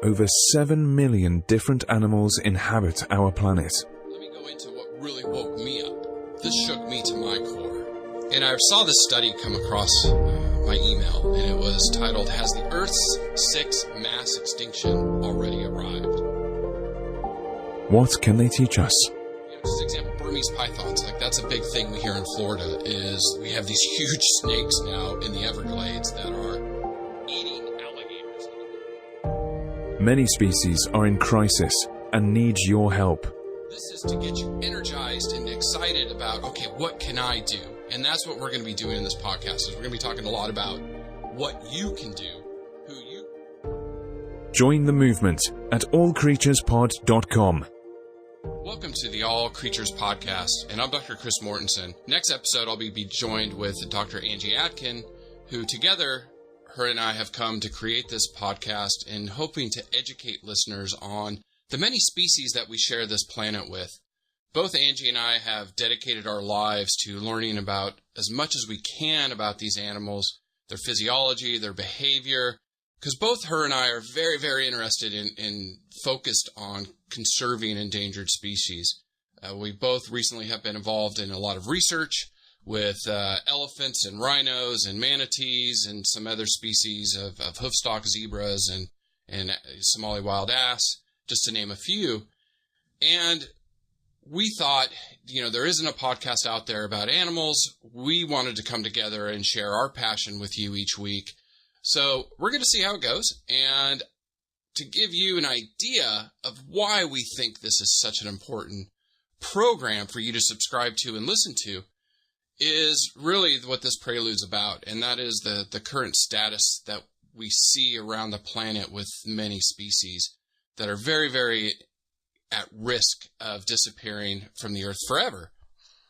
over 7 million different animals inhabit our planet. Let me go into what really woke me up. This shook me to my core. And I saw this study come across my email, and it was titled, "Has the Earth's sixth mass extinction already arrived?" What can they teach us? Just an example, Burmese pythons. Like, that's a big thing we hear in Florida, is we have these huge snakes now in the Everglades that are eating alligators. Many species are in crisis and need your help. This is to get you energized and excited about, okay, what can I do? And that's what we're going to be doing in this podcast, is we're going to be talking a lot about what you can do, who you... Join the movement at allcreaturespod.com. Welcome to the All Creatures Podcast, and I'm Dr. Chris Mortensen. Next episode, I'll be joined with Dr. Angie Atkin, who together, her and I have come to create this podcast in hoping to educate listeners on the many species that we share this planet with. Both Angie and I have dedicated our lives to learning about as much as we can about these animals, their physiology, their behavior, because both her and I are very, very interested in focused on conserving endangered species. We both recently have been involved in a lot of research with elephants and rhinos and manatees and some other species of hoofstock zebras and Somali wild ass, just to name a few. And we thought, there isn't a podcast out there about animals. We wanted to come together and share our passion with you each week. So we're going to see how it goes. And to give you an idea of why we think this is such an important program for you to subscribe to and listen to, is really what this prelude's about. And that is the current status that we see around the planet with many species that are very, very at risk of disappearing from the earth forever.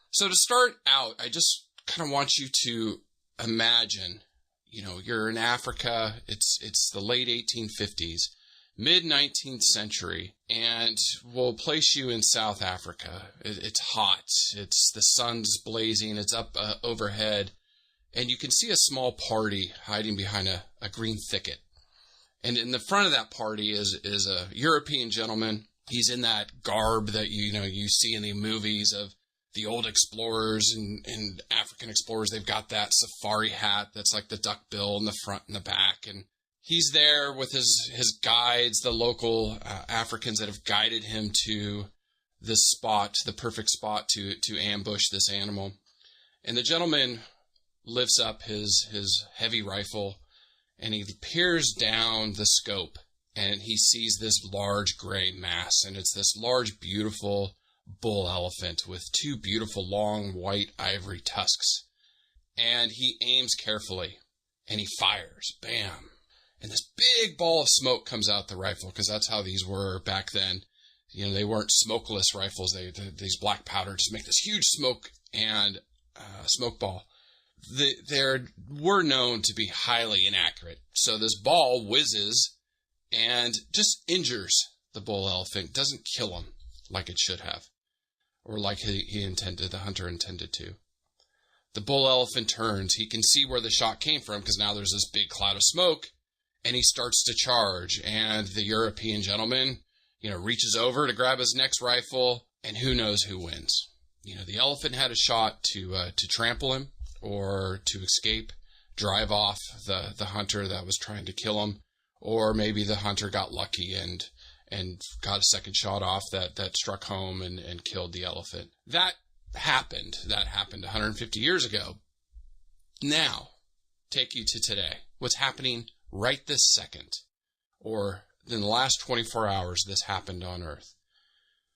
So to start out, I just kind of want you to imagine, you're in Africa, it's the late 1850s, mid-19th century, and we'll place you in South Africa. It's hot, the sun's blazing, it's up overhead, and you can see a small party hiding behind a green thicket. And in the front of that party is a European gentleman. He's in that garb that you see in the movies of the old explorers and African explorers. They've got that safari hat that's like the duck bill in the front and the back. And he's there with his guides, the local Africans that have guided him to this spot, the perfect spot to ambush this animal. And the gentleman lifts up his heavy rifle and he peers down the scope. And he sees this large gray mass, and it's this large, beautiful bull elephant with two beautiful, long, white ivory tusks. And he aims carefully, and he fires. Bam! And this big ball of smoke comes out the rifle, because that's how these were back then. They weren't smokeless rifles. These black powder just make this huge smoke and smoke ball. They were known to be highly inaccurate. So this ball whizzes and just injures the bull elephant, doesn't kill him like it should have, or like the hunter intended to. The bull elephant turns. He can see where the shot came from because now there's this big cloud of smoke, and he starts to charge. And the European gentleman, reaches over to grab his next rifle, and who knows who wins. The elephant had a shot to trample him or to escape, drive off the hunter that was trying to kill him. Or maybe the hunter got lucky and got a second shot off that struck home and killed the elephant. That happened 150 years ago. Now, take you to today. What's happening right this second? Or in the last 24 hours, this happened on Earth.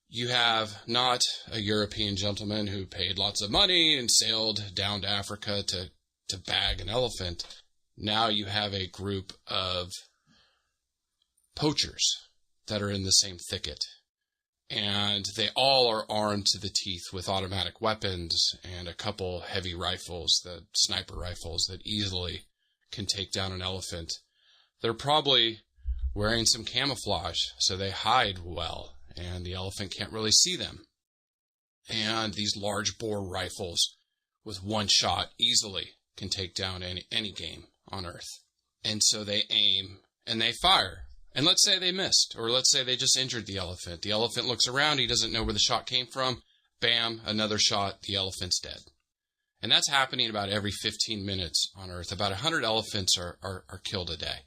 You have not a European gentleman who paid lots of money and sailed down to Africa to bag an elephant. Now you have a group of poachers that are in the same thicket, and they all are armed to the teeth with automatic weapons and a couple heavy rifles, the sniper rifles that easily can take down an elephant. They're probably wearing some camouflage so they hide well and the elephant can't really see them. And these large bore rifles with one shot easily can take down any game on Earth. And so they aim and they fire And let's say they missed, or let's say they just injured the elephant. The elephant looks around, he doesn't know where the shot came from. Bam, another shot, the elephant's dead. And that's happening about every 15 minutes on Earth. About 100 elephants are killed a day,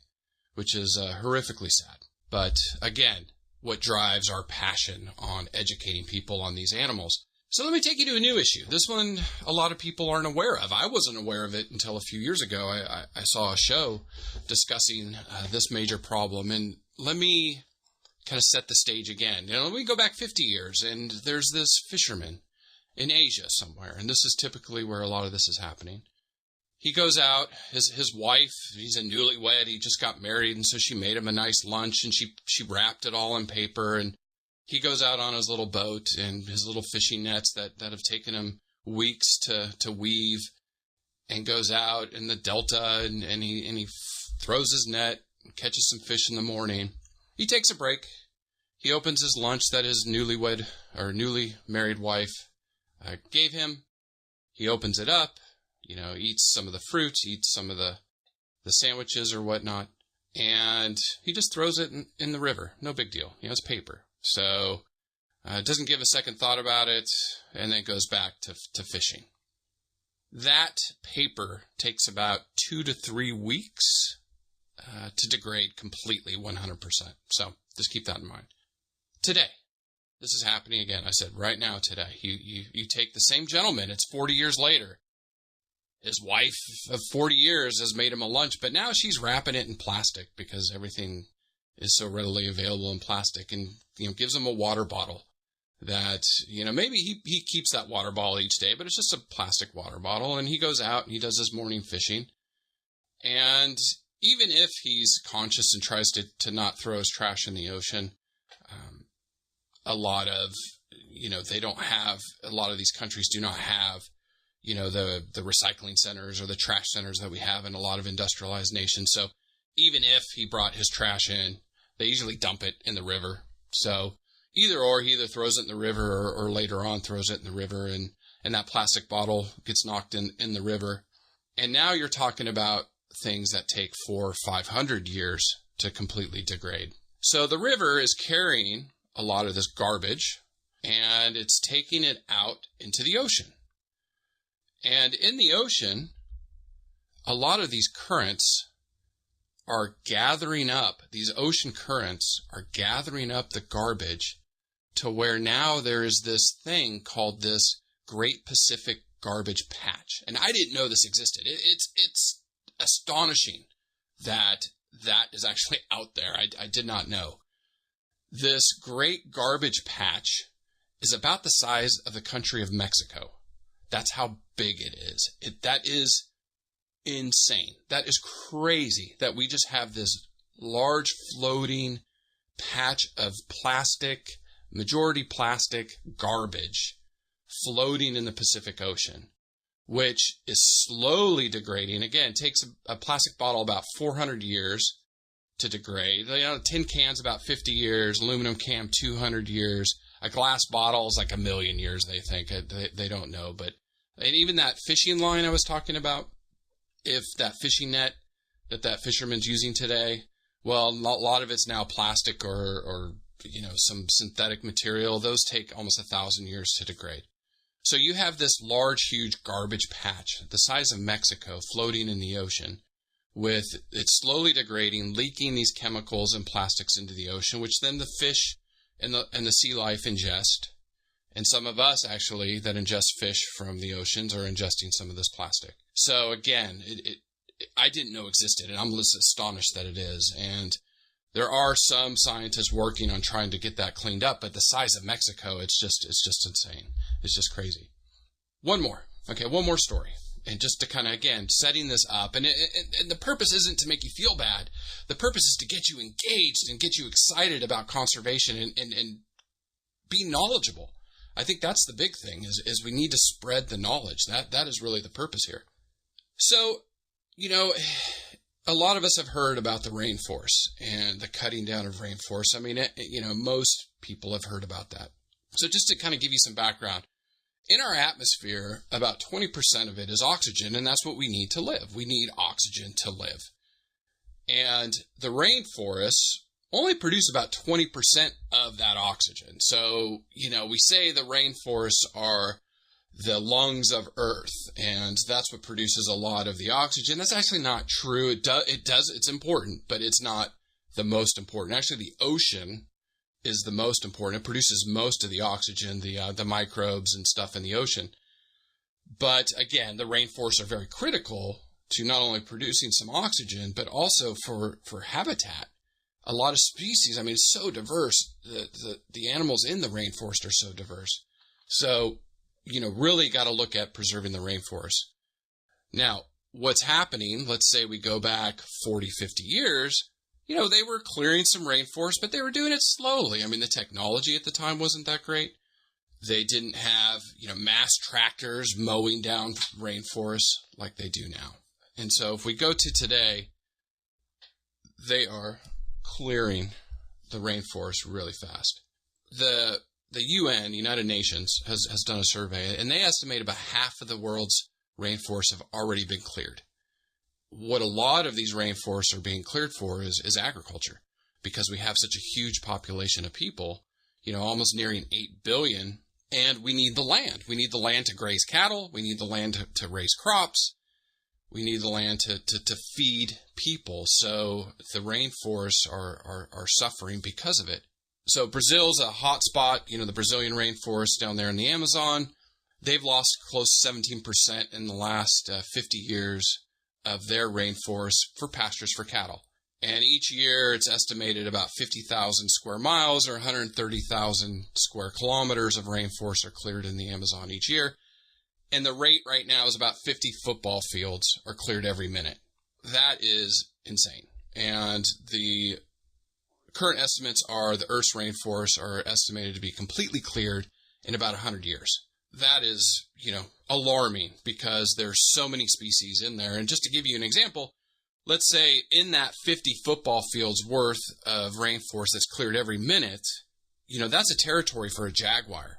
which is horrifically sad. But again, what drives our passion on educating people on these animals. So let me take you to a new issue. This one a lot of people aren't aware of. I wasn't aware of it until a few years ago. I saw a show discussing this major problem. And let me kind of set the stage again. Let me go back 50 years, and there's this fisherman in Asia somewhere, and this is typically where a lot of this is happening. He goes out, his wife, he's a newlywed, he just got married, and so she made him a nice lunch, and she wrapped it all in paper, and he goes out on his little boat and his little fishing nets that have taken him weeks to weave, and goes out in the delta, and he throws his net, catches some fish in the morning. He takes a break. He opens his lunch that his newly married wife gave him. He opens it up, eats some of the fruits, eats some of the sandwiches or whatnot, and he just throws it in the river. No big deal. It's paper. So doesn't give a second thought about it, and then goes back to fishing. That paper takes about 2 to 3 weeks to degrade completely 100%. So just keep that in mind. Today, this is happening again. I said right now today. You take the same gentleman. It's 40 years later. His wife of 40 years has made him a lunch, but now she's wrapping it in plastic because everything is so readily available in plastic, and gives him a water bottle that maybe he keeps that water bottle each day, but it's just a plastic water bottle, and he goes out and he does his morning fishing. And even if he's conscious and tries to not throw his trash in the ocean, a lot of they don't have, a lot of these countries do not have the recycling centers or the trash centers that we have in a lot of industrialized nations. So even if he brought his trash in, they usually dump it in the river. So he either throws it in the river or later on throws it in the river, and that plastic bottle gets knocked in the river. And now you're talking about things that take 400 or 500 years to completely degrade. So the river is carrying a lot of this garbage, and it's taking it out into the ocean. And in the ocean, a lot of these currents are gathering up, these ocean currents are gathering up the garbage to where now there is this thing called this Great Pacific Garbage Patch. And I didn't know this existed. It's astonishing that is actually out there. I did not know. This Great Garbage Patch is about the size of the country of Mexico. That's how big it is. That is insane. That is crazy that we just have this large floating patch of plastic, majority plastic garbage floating in the Pacific Ocean, which is slowly degrading. Again, it takes a plastic bottle about 400 years to degrade. Tin can's about 50 years, aluminum can 200 years. A glass bottle is like 1 million years, they think. They don't know. And even that fishing line I was talking about, if that fishing net that fisherman's using today, well, a lot of it's now plastic or some synthetic material. Those take almost 1,000 years to degrade. So you have this large, huge garbage patch the size of Mexico floating in the ocean, with it slowly degrading, leaking these chemicals and plastics into the ocean, which then the fish and the sea life ingest. And some of us, actually, that ingest fish from the oceans are ingesting some of this plastic. So again, I didn't know existed, and I'm just astonished that it is. And there are some scientists working on trying to get that cleaned up, but the size of Mexico, it's just insane. It's just crazy. One more story. And just to kind of, again, setting this up. And the purpose isn't to make you feel bad. The purpose is to get you engaged and get you excited about conservation and be knowledgeable. I think that's the big thing, is we need to spread the knowledge. That is really the purpose here. So, a lot of us have heard about the rainforests and the cutting down of rainforests. I mean, most people have heard about that. So just to kind of give you some background, in our atmosphere, about 20% of it is oxygen, and that's what we need to live. We need oxygen to live. And the rainforests only produce about 20% of that oxygen. So, we say the rainforests are the lungs of Earth, and that's what produces a lot of the oxygen. That's actually not true. It's important, but it's not the most important. Actually, the ocean is the most important. It produces most of the oxygen, the microbes and stuff in the ocean. But again, the rainforests are very critical to not only producing some oxygen, but also for habitat. A lot of species, it's so diverse. The animals in the rainforest are so diverse. So, really got to look at preserving the rainforest. Now, what's happening, let's say we go back 40, 50 years, they were clearing some rainforest, but they were doing it slowly. The technology at the time wasn't that great. They didn't have, mass tractors mowing down rainforests like they do now. And so if we go to today, they are clearing the rainforest really fast. The UN, United Nations, has done a survey, and they estimate about half of the world's rainforests have already been cleared. What a lot of these rainforests are being cleared for is agriculture, because we have such a huge population of people, almost nearing 8 billion, and we need the land. We need the land to graze cattle. We need the land to raise crops. We need the land to feed people. So the rainforests are suffering because of it. So Brazil's a hot spot, the Brazilian rainforest down there in the Amazon. They've lost close to 17% in the last 50 years of their rainforest for pastures for cattle. And each year it's estimated about 50,000 square miles or 130,000 square kilometers of rainforest are cleared in the Amazon each year. And the rate right now is about 50 football fields are cleared every minute. That is insane. And the current estimates are the Earth's rainforests are estimated to be completely cleared in about 100 years. That is, alarming because there's so many species in there. And just to give you an example, let's say in that 50 football fields worth of rainforest that's cleared every minute, that's a territory for a jaguar.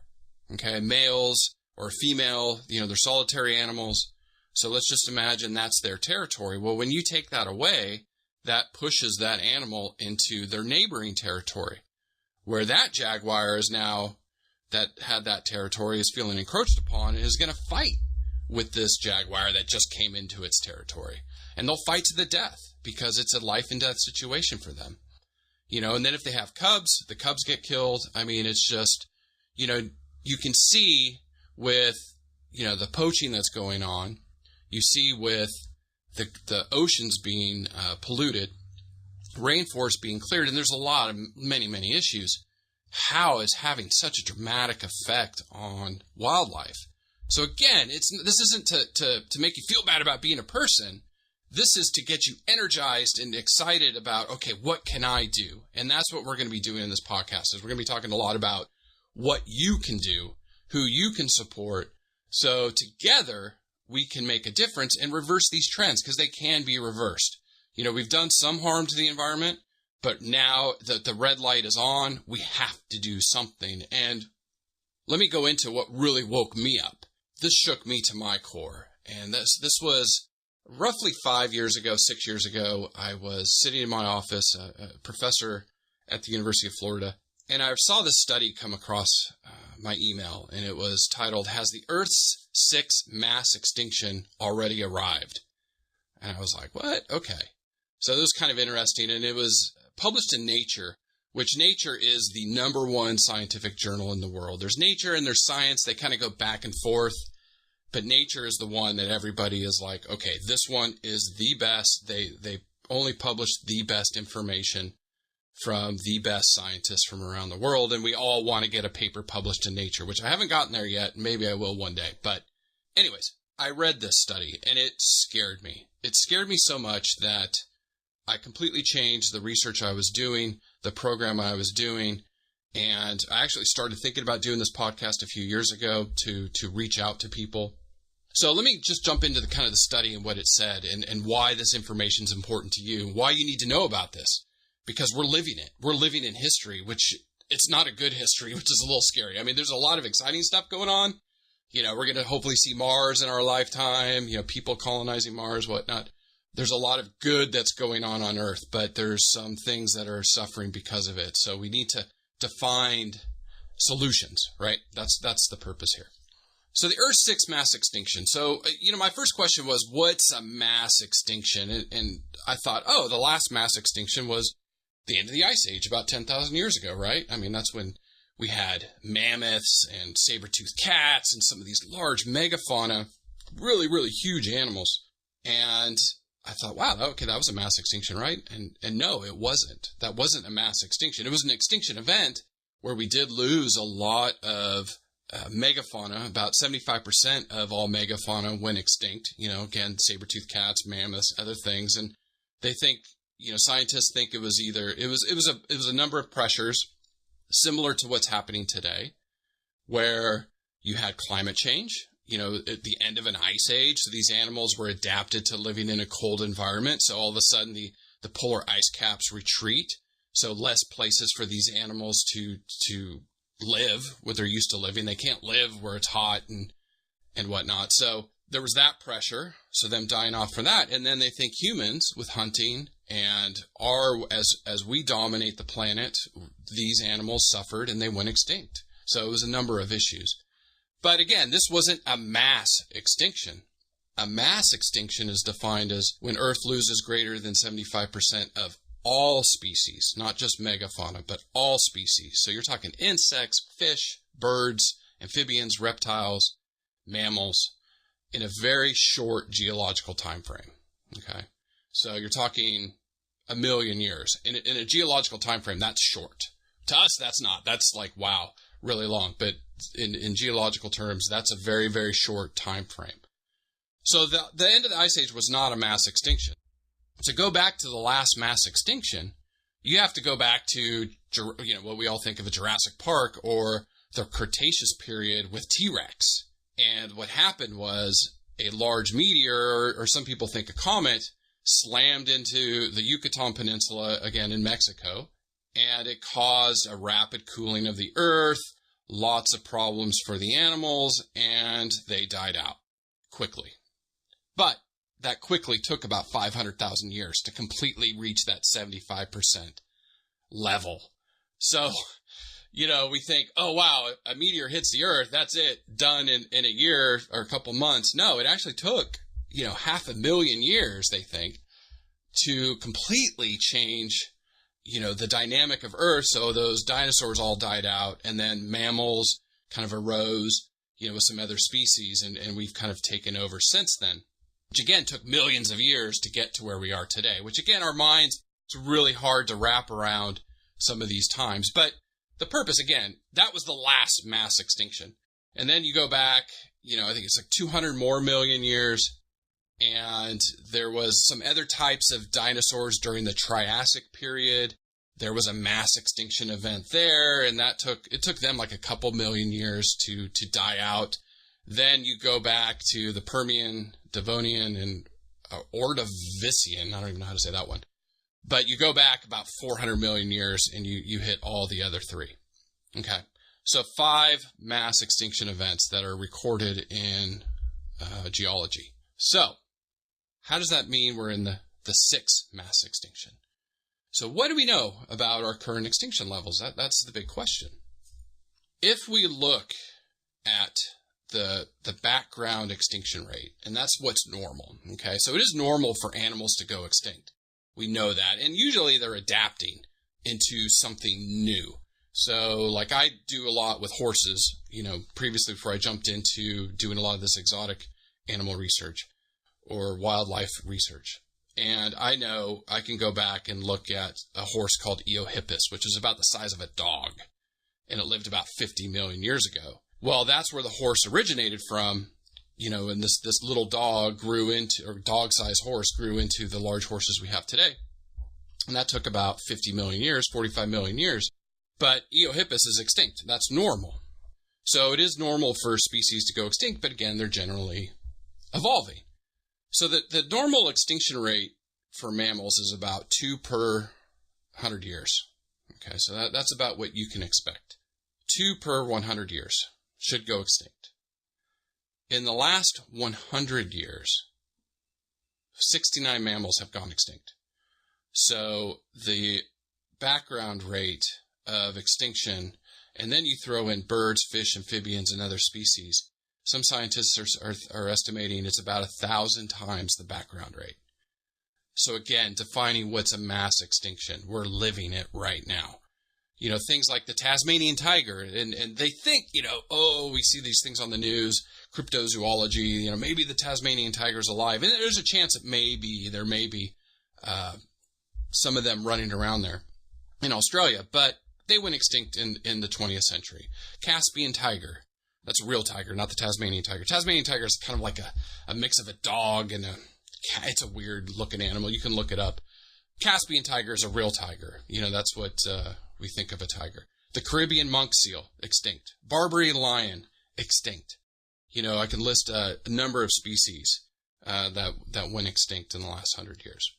Okay, males or female, they're solitary animals. So let's just imagine that's their territory. Well, when you take that away, that pushes that animal into their neighboring territory, where that jaguar is now, that had that territory, is feeling encroached upon and is going to fight with this jaguar that just came into its territory. And they'll fight to the death because it's a life and death situation for them. And then if they have cubs, the cubs get killed. It's just, you can see with, the poaching that's going on, you see with the oceans being polluted, rainforests being cleared, and there's many, many issues. How is having such a dramatic effect on wildlife? So again, this isn't to make you feel bad about being a person. This is to get you energized and excited about, okay, what can I do? And that's what we're going to be doing in this podcast. Is we're going to be talking a lot about what you can do, who you can support, so together we can make a difference and reverse these trends, because they can be reversed. We've done some harm to the environment, but now that the red light is on, we have to do something. And let me go into what really woke me up. This shook me to my core. And this was roughly 6 years ago. I was sitting in my office, a professor at the University of Florida, and I saw this study come across my email, and it was titled, "Has the Earth's Sixth Mass Extinction Already Arrived?" And I was like, what? Okay. So it was kind of interesting, and it was published in Nature, which Nature is the #1 scientific journal in the world. There's Nature and there's Science. They kind of go back and forth, but Nature is the one that everybody is like, okay, this one is the best. They only publish the best information from the best scientists from around the world, and we all want to get a paper published in Nature, which I haven't gotten there yet. Maybe I will one day. But anyways, I read this study, and it scared me. It scared me so much that I completely changed the research I was doing, the program I was doing, and I actually started thinking about doing this podcast a few years ago to reach out to people. So let me just jump into the kind of the study and what it said, and why this information is important to you, why you need to know about this. Because we're living it. We're living in history, which it's not a good history, which is a little scary. There's a lot of exciting stuff going on. We're going to hopefully see Mars in our lifetime, people colonizing Mars, whatnot. there's a lot of good that's going on Earth, but there's some things that are suffering because of it. So we need to find solutions, right? That's the purpose here. So the Earth's sixth mass extinction. So, my first question was, what's a mass extinction? And I thought, the last mass extinction was the end of the Ice Age, about 10,000 years ago, right? I mean, that's when we had mammoths and saber-toothed cats and some of these large megafauna, really, really huge animals. And I thought, wow, okay, that was a mass extinction, right? And no, it wasn't. That wasn't a mass extinction. It was an extinction event where we did lose a lot of megafauna. About 75% of all megafauna went extinct. Again, saber-toothed cats, mammoths, other things. And they think, scientists think it was a number of pressures similar to what's happening today, where you had climate change. At the end of an ice age, so these animals were adapted to living in a cold environment. So all of a sudden, the polar ice caps retreat. So less places for these animals to live where they're used to living. They can't live where it's hot and whatnot. So there was that pressure. So them dying off from that. And then they think humans with hunting and as we dominate the planet, these animals suffered and they went extinct. So it was a number of issues. But again, this wasn't a mass extinction. A mass extinction is defined as when Earth loses greater than 75% of all species, not just megafauna, but all species. So you're talking insects, fish, birds, amphibians, reptiles, mammals, in a very short geological time frame. Okay, so you're talking 1 million years. In a geological time frame, that's short. To us, that's not. That's like, wow, really long. But in geological terms, that's a very, very short time frame. So the end of the Ice Age was not a mass extinction. To go back to the last mass extinction, you have to go back to what we all think of as Jurassic Park or the Cretaceous period with T-Rex. And what happened was a large meteor, or some people think a comet, slammed into the Yucatan Peninsula, again in Mexico, and it caused a rapid cooling of the Earth, lots of problems for the animals, and they died out quickly. But that quickly took about 500,000 years to completely reach that 75% level. So, we think, oh, wow, a meteor hits the Earth, that's it, done in a year or a couple months. No, it actually took, 500,000 years, they think, to completely change the dynamic of Earth. So those dinosaurs all died out, and then mammals kind of arose, with some other species, and we've kind of taken over since then, which again took millions of years to get to where we are today, which again, our minds, it's really hard to wrap around some of these times. But the purpose, again, that was the last mass extinction. And then you go back, I think it's like 200 more million years, and there was some other types of dinosaurs during the Triassic period. There was a mass extinction event there, and it took them like a couple million years to die out. Then you go back to the Permian, Devonian, and Ordovician. I don't even know how to say that one. But you go back about 400 million years, and you hit all the other three. Okay, so 5 mass extinction events that are recorded in geology. So how does that mean we're in the 6th mass extinction? So what do we know about our current extinction levels? That's the big question. If we look at the background extinction rate, and that's what's normal, okay? So it is normal for animals to go extinct. We know that, and usually they're adapting into something new. So like I do a lot with horses, previously before I jumped into doing a lot of this exotic animal research or wildlife research. And I know I can go back and look at a horse called Eohippus, which is about the size of a dog, and it lived about 50 million years ago. Well, that's where the horse originated from, and this little dog grew into, or dog-sized horse grew into the large horses we have today. And that took about 50 million years, 45 million years. But Eohippus is extinct. That's normal. So it is normal for species to go extinct, but again, they're generally evolving. So the normal extinction rate for mammals is about 2 per 100 years. Okay, so that's about what you can expect. 2 per 100 years should go extinct. In the last 100 years, 69 mammals have gone extinct. So the background rate of extinction, and then you throw in birds, fish, amphibians, and other species, some scientists are estimating it's about 1,000 times the background rate. So again, defining what's a mass extinction. We're living it right now. You know, things like the Tasmanian tiger, and they think, you know, oh, we see these things on the news, cryptozoology, you know, maybe the Tasmanian tiger's alive. And there's a chance that there may be some of them running around there in Australia, but they went extinct in the 20th century. Caspian tiger, that's a real tiger, not the Tasmanian tiger. Tasmanian tiger is kind of like a mix of a dog and a cat. It's a weird looking animal. You can look it up. Caspian tiger is a real tiger. You know, that's what we think of a tiger. The Caribbean monk seal, extinct. Barbary lion, extinct. You know, I can list a number of species that went extinct in the last 100 years.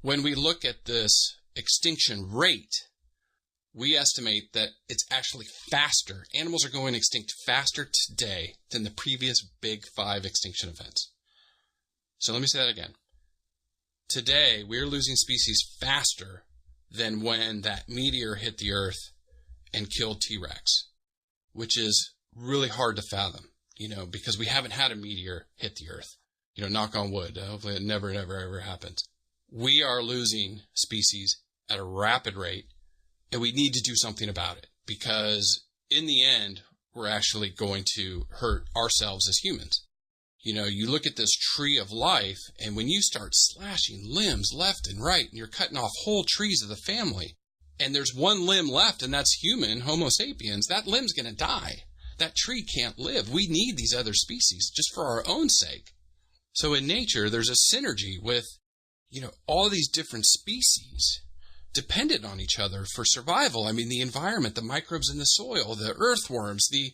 When we look at this extinction rate, we estimate that it's actually faster. Animals are going extinct faster today than the previous big 5 extinction events. So let me say that again. Today, we're losing species faster than when that meteor hit the Earth and killed T-Rex, which is really hard to fathom, you know, because we haven't had a meteor hit the Earth. You know, knock on wood. Hopefully it never, ever happens. We are losing species at a rapid rate, and we need to do something about it, because in the end, we're actually going to hurt ourselves as humans. You know, you look at this tree of life, and when you start slashing limbs left and right, and you're cutting off whole trees of the family, and there's one limb left, and that's human, Homo sapiens, that limb's going to die. That tree can't live. We need these other species just for our own sake. So in nature, there's a synergy with, you know, all these different species dependent on each other for survival. I mean, the environment, the microbes in the soil, the earthworms, the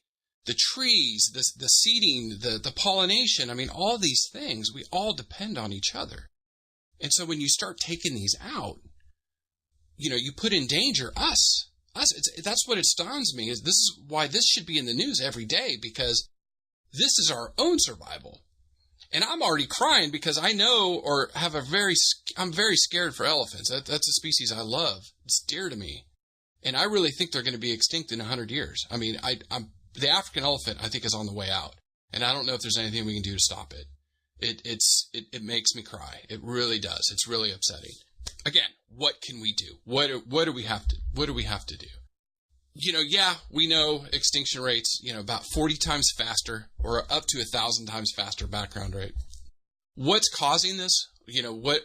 trees, the seeding, the pollination. I mean, all these things, we all depend on each other. And so when you start taking these out, you know, you put in danger us. That's what it astounds me. This is why this should be in the news every day, because this is our own survival. And I'm already crying because I know, or have I'm very scared for elephants. That's a species I love. It's dear to me. And I really think they're going to be extinct in 100 years. I mean, the African elephant, I think, is on the way out. And I don't know if there's anything we can do to stop it. It makes me cry. It really does. It's really upsetting. Again, what can we do? What do we have to do? You know, yeah, we know extinction rates, you know, about 40 times faster, or up to 1,000 times faster background rate. What's causing this? You know,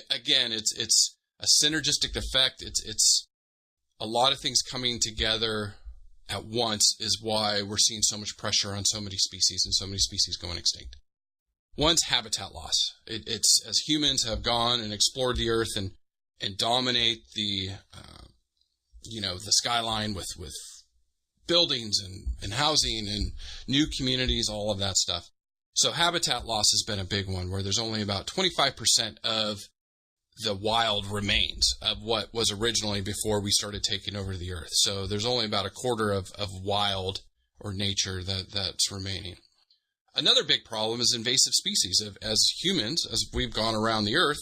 again, it's a synergistic effect. It's a lot of things coming together at once is why we're seeing so much pressure on so many species and so many species going extinct. One's habitat loss. It's as humans have gone and explored the earth and dominate the the skyline with buildings and housing and new communities, all of that stuff. So habitat loss has been a big one, where there's only about 25% of the wild remains of what was originally before we started taking over the earth. So there's only about a quarter of wild or nature that's remaining. Another big problem is invasive species. As humans, as we've gone around the earth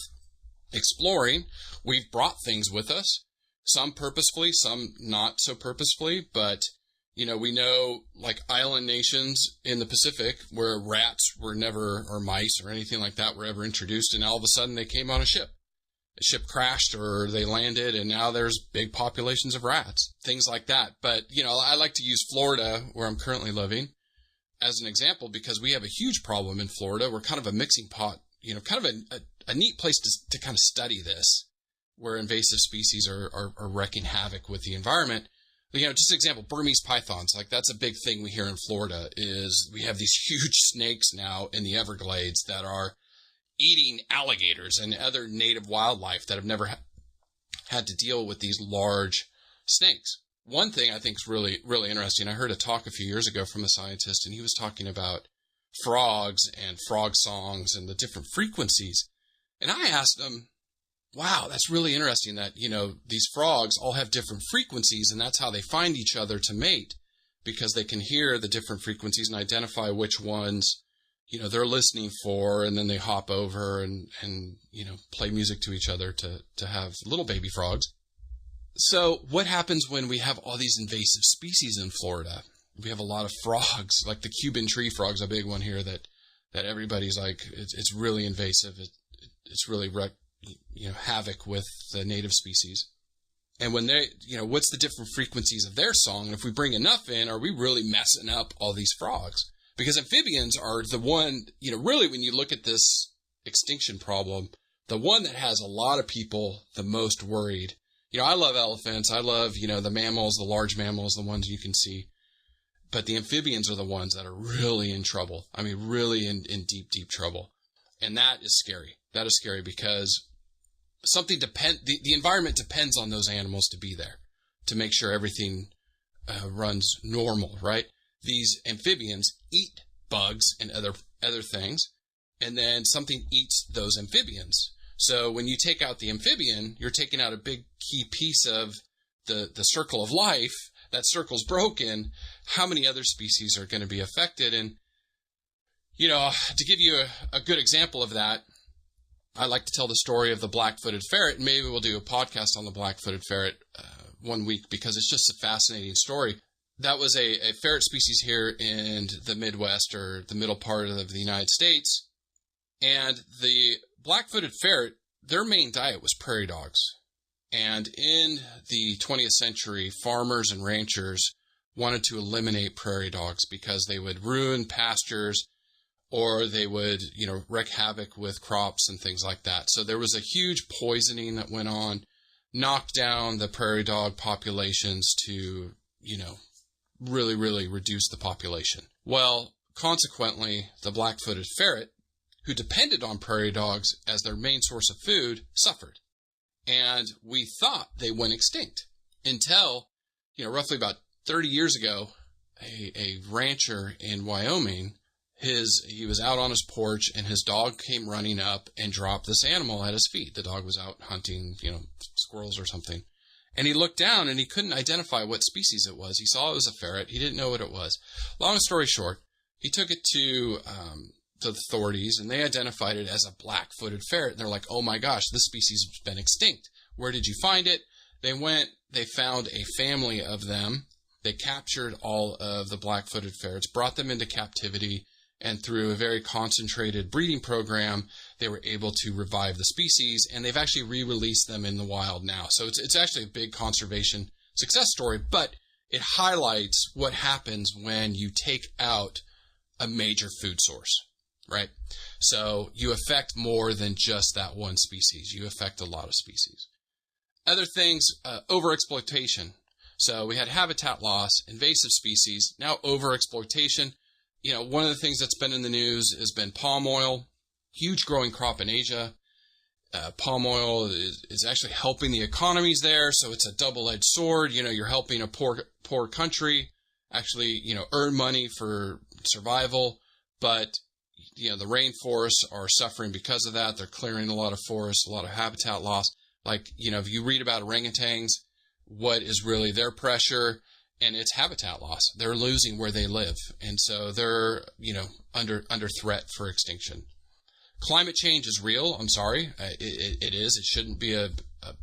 exploring, we've brought things with us, some purposefully, some not so purposefully, but you know, we know like island nations in the Pacific where rats were never, or mice or anything like that were ever introduced, and all of a sudden they came on a ship. A ship crashed or they landed, and now there's big populations of rats, things like that. But, you know, I like to use Florida, where I'm currently living, as an example, because we have a huge problem in Florida. We're kind of a mixing pot, you know, kind of a neat place to kind of study this, where invasive species are wreaking havoc with the environment. But, you know, just an example, Burmese pythons, like that's a big thing we hear in Florida, is we have these huge snakes now in the Everglades that are eating alligators and other native wildlife that have never had to deal with these large snakes. One thing I think is really, really interesting, I heard a talk a few years ago from a scientist, and he was talking about frogs and frog songs and the different frequencies. And I asked him, wow, that's really interesting that, you know, these frogs all have different frequencies, and that's how they find each other to mate, because they can hear the different frequencies and identify which ones, they're listening for, and then they hop over and play music to each other to have little baby frogs. So what happens when we have all these invasive species in Florida? We have a lot of frogs, like the Cuban tree frog's a big one here that everybody's like, it's really invasive. It's really havoc with the native species. And when they, what's the different frequencies of their song? And if we bring enough in, are we really messing up all these frogs? Because amphibians are the one, really when you look at this extinction problem, the one that has a lot of people the most worried. I love elephants. I love, the mammals, the large mammals, the ones you can see. But the amphibians are the ones that are really in trouble. I mean, really in deep, deep trouble. And that is scary. That is scary because the environment depends on those animals to be there, to make sure everything runs normal, right? These amphibians eat bugs and other things, and then something eats those amphibians. So when you take out the amphibian, you're taking out a big key piece of the circle of life. That circle's broken. How many other species are going to be affected? And, to give you a good example of that, I like to tell the story of the black-footed ferret, and maybe we'll do a podcast on the black-footed ferret one week because it's just a fascinating story. That was a ferret species here in the Midwest, or the middle part of the United States. And the black-footed ferret, their main diet was prairie dogs. And in the 20th century, farmers and ranchers wanted to eliminate prairie dogs because they would ruin pastures, or they would, wreak havoc with crops and things like that. So there was a huge poisoning that went on, knocked down the prairie dog populations to, really, really reduce the population. Well, consequently, the black-footed ferret, who depended on prairie dogs as their main source of food, suffered. And we thought they went extinct until, roughly about 30 years ago, a rancher in Wyoming, he was out on his porch and his dog came running up and dropped this animal at his feet. The dog was out hunting, squirrels or something. And he looked down and he couldn't identify what species it was. He saw it was a ferret. He didn't know what it was. Long story short, he took it to the authorities, and they identified it as a black-footed ferret. And they're like, oh my gosh, this species has been extinct. Where did you find it? They found a family of them. They captured all of the black-footed ferrets, brought them into captivity, and through a very concentrated breeding program, they were able to revive the species, and they've actually re-released them in the wild now. So it's actually a big conservation success story, but it highlights what happens when you take out a major food source, right? So you affect more than just that one species. You affect a lot of species. Other things, overexploitation. So we had habitat loss, invasive species, now overexploitation. One of the things that's been in the news has been palm oil, huge growing crop in Asia. Palm oil is actually helping the economies there, so it's a double-edged sword. You're helping a poor country actually, earn money for survival, but the rainforests are suffering because of that. They're clearing a lot of forests, a lot of habitat loss. Like, if you read about orangutans, what is really their pressure? And it's habitat loss. They're losing where they live. And so they're, under threat for extinction. Climate change is real. I'm sorry. It is. It shouldn't be a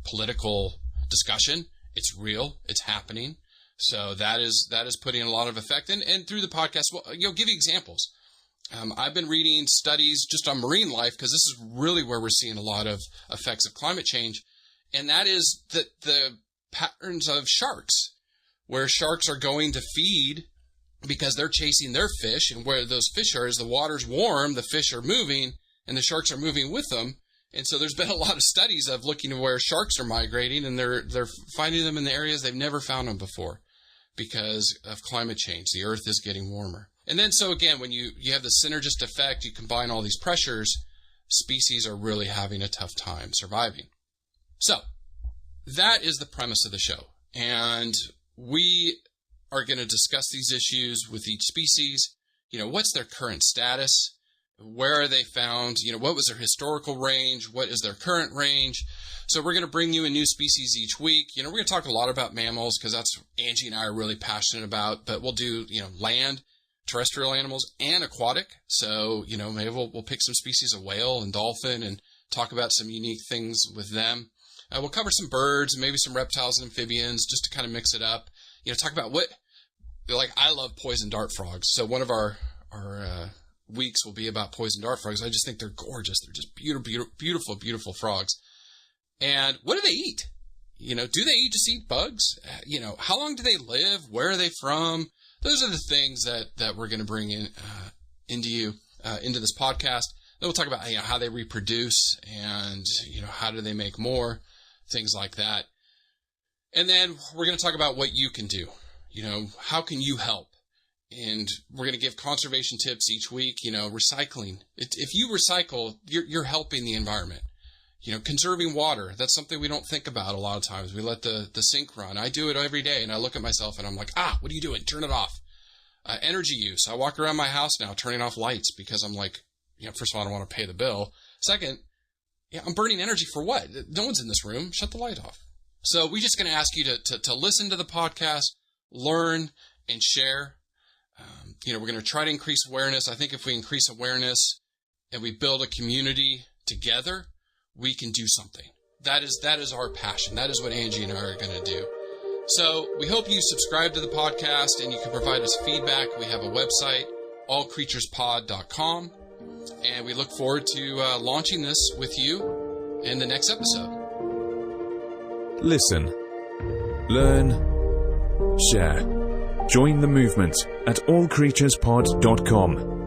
political discussion. It's real. It's happening. So that is putting a lot of effect. And through the podcast, give you examples. I've been reading studies just on marine life because this is really where we're seeing a lot of effects of climate change. And that is the patterns of sharks, where sharks are going to feed because they're chasing their fish, and where those fish are, as the water's warm, the fish are moving and the sharks are moving with them. And so there's been a lot of studies of looking at where sharks are migrating, and they're finding them in the areas they've never found them before because of climate change. The earth is getting warmer. And then, so again, when you have the synergist effect, you combine all these pressures, species are really having a tough time surviving. So that is the premise of the show. And we are going to discuss these issues with each species. What's their current status? Where are they found? What was their historical range? What is their current range? So we're going to bring you a new species each week. We're going to talk a lot about mammals because that's Angie and I are really passionate about, but we'll do, land, terrestrial animals and aquatic. So, maybe we'll pick some species of whale and dolphin and talk about some unique things with them. We'll cover some birds and maybe some reptiles and amphibians just to kind of mix it up. Talk about I love poison dart frogs. So one of our weeks will be about poison dart frogs. I just think they're gorgeous. They're just beautiful, beautiful frogs. And what do they eat? Do they just eat bugs? How long do they live? Where are they from? Those are the things that we're going to bring in into this podcast. Then we'll talk about how they reproduce and how do they make more, things like that. And then we're going to talk about what you can do. How can you help? And we're going to give conservation tips each week. Recycling. If you recycle, you're helping the environment. Conserving water. That's something we don't think about a lot of times. We let the sink run. I do it every day, and I look at myself and I'm like, what are you doing? Turn it off. Energy use. I walk around my house now turning off lights because I'm like, first of all, I don't want to pay the bill. Second, I'm burning energy for what? No one's in this room. Shut the light off. So we're just going to ask you to listen to the podcast, learn, and share. We're going to try to increase awareness. I think if we increase awareness and we build a community together, we can do something. That is our passion. That is what Angie and I are going to do. So we hope you subscribe to the podcast and you can provide us feedback. We have a website, allcreaturespod.com, and we look forward to launching this with you in the next episode. Listen, learn, share. Join the movement at allcreaturespod.com.